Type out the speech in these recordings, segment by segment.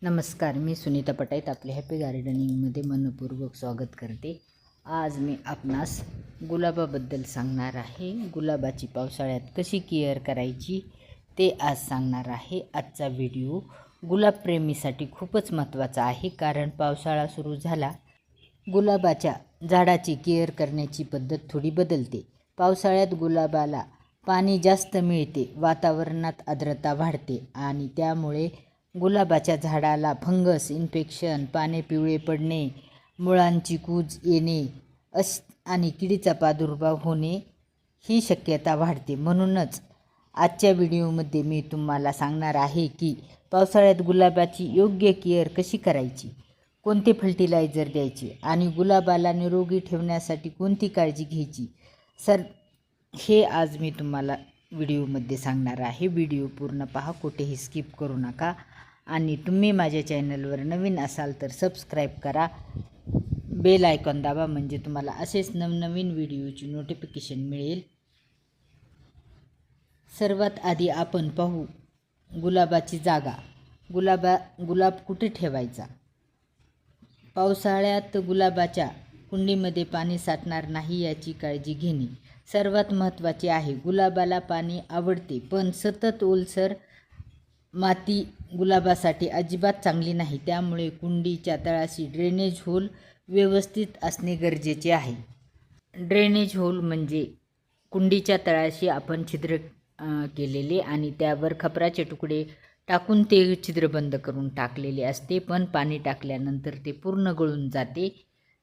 नमस्कार, मी सुनीता पटाईत आपले हॅपी गार्डनिंगमध्ये मनपूर्वक स्वागत करते। आज मी आपणास गुलाबाबद्दल सांगणार आहे। गुलाबाची पावसाळ्यात कशी केअर करायची ते आज सांगणार आहे। आजचा व्हिडिओ गुलाबप्रेमीसाठी खूपच महत्त्वाचा आहे, कारण पावसाळा सुरू झाला गुलाबाच्या झाडाची केअर करण्याची पद्धत थोडी बदलते। पावसाळ्यात गुलाबाला पाणी जास्त मिळते, वातावरणात आर्द्रता वाढते आणि त्यामुळे गुलाबाच्या झाडाला फंगस इन्फेक्शन, पाने पिवळे पडणे, मुळांची कूज येणे आणि किडीचा प्रादुर्भाव होणे ही शक्यता वाढते। म्हणूनच आजच्या व्हिडिओमध्ये मी तुम्हाला सांगणार आहे की पावसाळ्यात गुलाबाची योग्य केअर कशी करायची, कोणते फर्टिलायझर द्यायचे आणि गुलाबाला निरोगी ठेवण्यासाठी कोणती काळजी घ्यायची हे आज मी तुम्हाला व्हिडिओमध्ये सांगणार आहे। व्हिडिओ पूर्ण पहा, कुठेही स्किप करू नका आणि तुम्ही माझ्या चॅनलवर नवीन असाल तर सबस्क्राईब करा, बेल आयकॉन दाबा, म्हणजे तुम्हाला असेच नवनवीन व्हिडिओची नोटिफिकेशन मिळेल। सर्वात आधी आपण पाहू गुलाबाची जागा। गुलाब कुठे ठेवायचा। पावसाळ्यात गुलाबाच्या कुंडीमध्ये पाणी साठणार नाही याची काळजी घेणे सर्वात महत्त्वाचे आहे। गुलाबाला पाणी आवडते, पण सतत ओलसर माती गुलाबासाठी अजिबात चांगली नाही। त्यामुळे कुंडीच्या तळाशी ड्रेनेज होल व्यवस्थित असणे गरजेचे आहे। ड्रेनेज होल म्हणजे कुंडीच्या तळाशी आपण छिद्र केलेले आणि त्यावर खपराचे तुकडे टाकून ते छिद्र बंद करून टाकलेले असते, पण पाणी टाकल्यानंतर ते पूर्ण गळून जाते,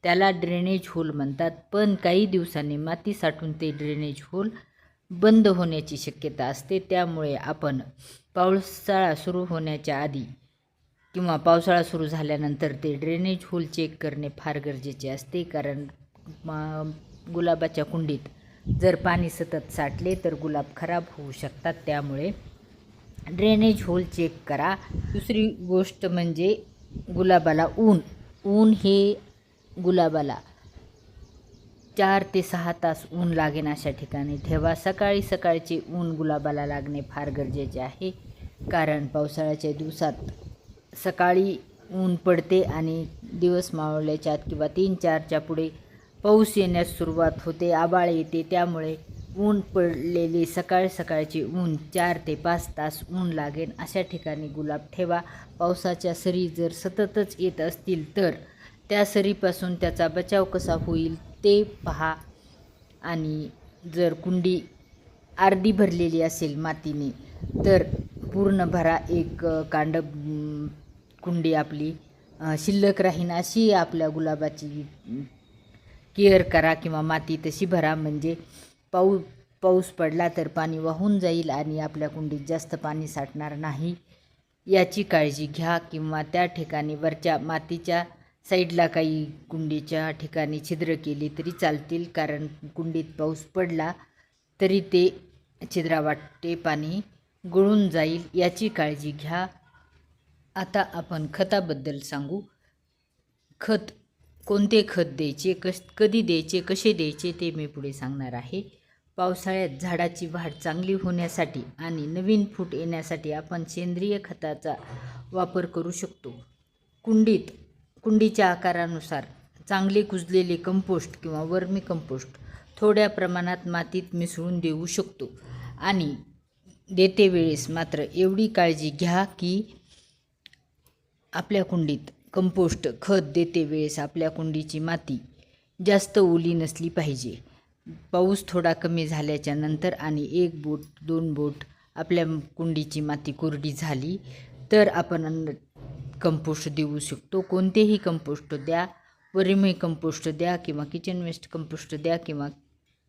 त्याला ड्रेनेज होल म्हणतात। पण काही दिवसांनी माती साठून ते ड्रेनेज होल बंद होण्याची शक्यता असते। त्यामुळे आपण पावसाळा सुरू होण्याच्या आधी किंवा पावसाळा सुरू झाल्यानंतर ते ड्रेनेज होल चेक करणे फार गरजेचे असते, कारण गुलाबाच्या कुंडीत जर पाणी सतत साठले तर गुलाब खराब होऊ शकतात। त्यामुळे ड्रेनेज होल चेक करा। दुसरी गोष्ट म्हणजे गुलाबाला ऊन हे गुलाबाला 4 ते 6 तास ऊन लागेन अशा ठिकाणी ठेवा। सकाळचे ऊन गुलाबाला लागणे फार गरजेचे आहे, कारण पावसाळ्याच्या दिवसात सकाळी ऊन पडते आणि दिवस मावळल्याच्या आत किंवा 3-4च्या पुढे पाऊस येण्यास सुरुवात होते, आभाळ येते। त्यामुळे ऊन पडलेले सकाळचे ऊन 4 ते 5 तास ऊन लागेल अशा ठिकाणी गुलाब ठेवा। पावसाच्या सरी जर सततच येत असतील तर त्या सरीपासून त्याचा बचाव कसा होईल ते पहा। आणि जर कुंडी अर्धी भरलेली असेल मातीने तर पूर्ण भरा, एक कांड कुंडी आपली शिल्लक राहीन अशी आपल्या गुलाबाची केअर करा, किंवा माती तशी भरा, म्हणजे पाऊस पडला तर पाणी वाहून जाईल आणि आपल्या कुंडीत जास्त पाणी साठणार नाही याची काळजी घ्या। किंवा त्या ठिकाणी वरच्या मातीच्या साईडला काही कुंडीच्या ठिकाणी छिद्र केली तरी चालतील, कारण कुंडीत पाऊस पडला तरी ते छिद्रावाटे पाणी गळून जाईल याची काळजी घ्या। आता आपण खताबद्दल सांगू। कोणते खत द्यायचे, कधी द्यायचे, कसे द्यायचे ते मी पुढे सांगणार आहे। पावसाळ्यात झाडाची वाढ चांगली होण्यासाठी आणि नवीन फूट येण्यासाठी आपण सेंद्रिय खताचा वापर करू शकतो। कुंडीच्या आकारानुसार चांगले कुजलेले कंपोस्ट किंवा वर्मी कंपोस्ट थोड्या प्रमाणात मातीत मिसळून देऊ शकतो। आणि देते वेळेस मात्र एवढी काळजी घ्या की आपल्या कुंडीत कंपोस्ट खत देते वेळेस आपल्या कुंडीची माती जास्त ओली नसली पाहिजे। पाऊस थोडा कमी झाल्याच्या नंतर आणि 1 बोट 2 बोट आपल्या कुंडीची माती कोरडी झाली तर आपण कंपोस्ट देऊ शकतो। कोणतेही कंपोस्ट द्या, वर्मी कंपोस्ट द्या किंवा किचन वेस्ट कंपोस्ट द्या, किंवा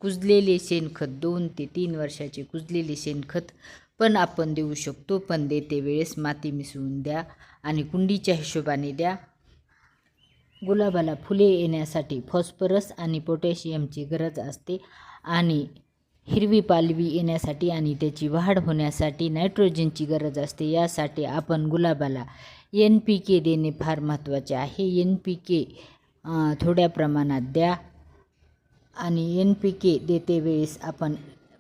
कुजलेले शेणखत 2 ते 3 वर्षाचे कुजलेले शेणखत पण आपण देऊ शकतो, पण देते वेळेस माती मिसळून द्या आणि कुंडीच्या हिशोबाने द्या। गुलाबाला फुले येण्यासाठी फॉस्फरस आणि पोटॅशियमची गरज असते आणि हिरवी पालवी येण्यासाठी आणि त्याची वाढ होण्यासाठी नायट्रोजनची गरज असते। यासाठी आपण गुलाबाला NPK देणे फार महत्त्वाचे आहे। NPK थोड्या प्रमाणात द्या आणि NPK देते वेळेस आपण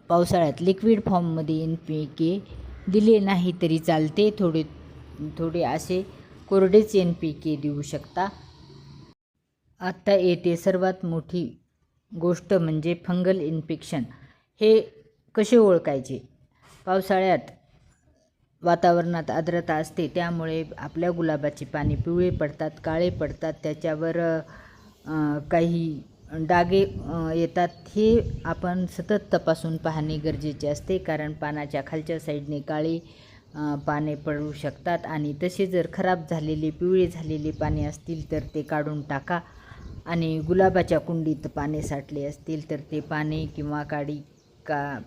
पावसाळ्यात लिक्विड फॉर्ममध्ये NPK दिले नाही तरी चालते, थोडे असे कोरडेच NPK देऊ शकता. आता येते सर्वात मोठी गोष्ट म्हणजे फंगल इन्फेक्शन. हे कसे ओळखायचे? पावसाळ्यात वातावरणात आर्द्रता असते, त्यामुळे आपल्या गुलाबाची पाने पिवळे पडतात, काळे पडतात, त्याच्यावर काही डागे येतात. हे आपण सतत तपासून पाहणे गरजेचे असते, कारण पानाच्या खालच्या साईडने काळी पाने पडू शकतात आणि तसे जर खराब झालेले पिवळे झालेले पाने असतील तर ते काढून टाका. आणि गुलाबाच्या कुंडीत पाने साठले असतील तर ते पाने किंवा काडी का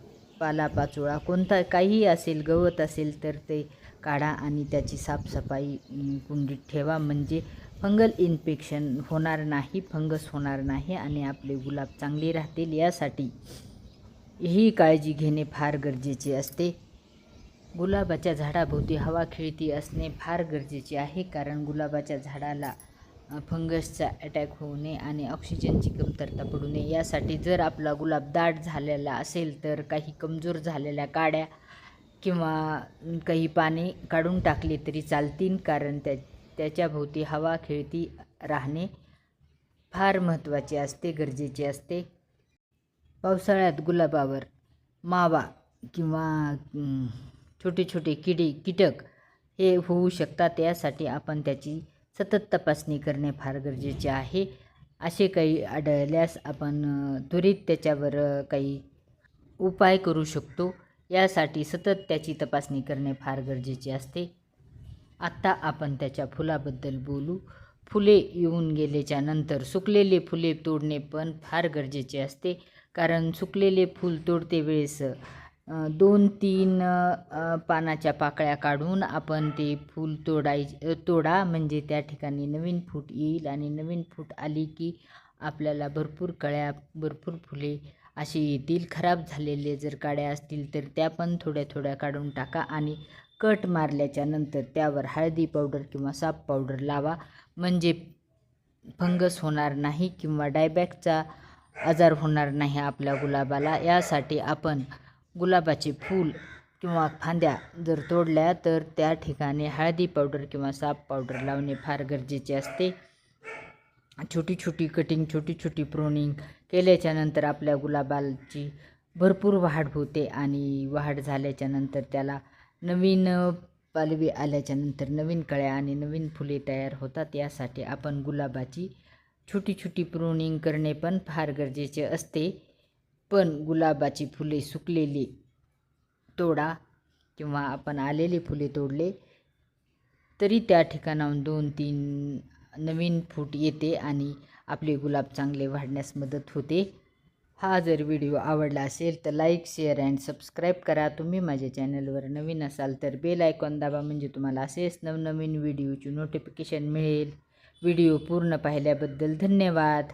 पालापाचोळा कोणता काहीही असेल, गवत असेल तर ते काढा आणि त्याची साफसफाई कुंडीत ठेवा. म्हणजे फंगल इन्फेक्शन होणार नाही, फंगस होणार नाही आणि आपले गुलाब चांगले राहतील. यासाठी ही काळजी घेणे फार गरजेचे असते. गुलाबाच्या झाडाभोवती हवा खेळती असणे फार गरजेचे आहे, कारण गुलाबाच्या झाडाला फंगसचा अटॅक होऊ नये आणि ऑक्सिजनची कमतरता पडू नये. यासाठी जर आपला गुलाब दाट झालेला असेल तर काही कमजोर झालेल्या काड्या किंवा काही पाने काढून टाकले तरी चालतील, कारण त्याच्याभोवती हवा खेळती राहणे फार महत्त्वाचे असते, गरजेचे असते. पावसाळ्यात गुलाबावर मावा किंवा छोटे छोटे कीटक हे होऊ शकतात. यासाठी आपण त्याची सतत तपासणी करणे फार गरजेचे आहे. असे काही आढळल्यास आपण त्वरित त्याच्यावर काही उपाय करू शकतो. यासाठी सतत त्याची तपासणी करणे फार गरजेचे असते. आत्ता आपण त्याच्या फुलाबद्दल बोलू. फुले येऊन गेल्याच्या नंतर सुकलेले फुले तोडणे पण फार गरजेचे असते, कारण सुकलेले फूल तोडते वेळेस 2-3 पानाच्या पाकळ्या काढून आपण ते फूल तोडा, म्हणजे त्या ठिकाणी नवीन फूट येईल आणि नवीन फूट आली की आपल्याला भरपूर कळ्या, भरपूर फुले अशी येतील. खराब झालेले जर काड्या असतील तर त्या पण थोड्या थोड्या काढून टाका आणि कट मारल्याच्या नंतर त्यावर हळदी पावडर किंवा साप पावडर लावा, म्हणजे फंगस होणार नाही किंवा डायबॅकचा आजार होणार नाही आपल्या गुलाबाला. यासाठी आपण गुलाबाचे फूल किंवा फांद्या जर तोडल्या तर त्या ठिकाणी हळदी पावडर किंवा साप पावडर लावणे फार गरजेचे असते. छोटी छोटी कटिंग, छोटी छोटी प्रोनिंग केल्याच्या नंतर आपल्या गुलाबाची भरपूर वाढ होते आणि वाढ झाल्याच्या नंतर त्याला नवीन पालवी आल्याच्या नंतर नवीन कळ्या आणि नवीन फुले तयार होतात. यासाठी आपण गुलाबाची छोटी छोटी प्रोनिंग करणे पण फार गरजेचे असते. पण गुलाबाची फुले सुकलेली तोडा किंवा आपण आलेली फुले तोडले तरी त्या ठिकाणाहून 2-3 नवीन फूट येते आणि आपले गुलाब चांगले वाढण्यास मदत होते. हा जर व्हिडिओ आवडला असेल तर लाईक, शेअर अँड सबस्क्राईब करा. तुम्ही माझ्या चॅनलवर नवीन असाल तर बेल आयकॉन दाबा, म्हणजे तुम्हाला असेच नवनवीन व्हिडिओची नोटिफिकेशन मिळेल. व्हिडिओ पूर्ण पाहिल्याबद्दल धन्यवाद.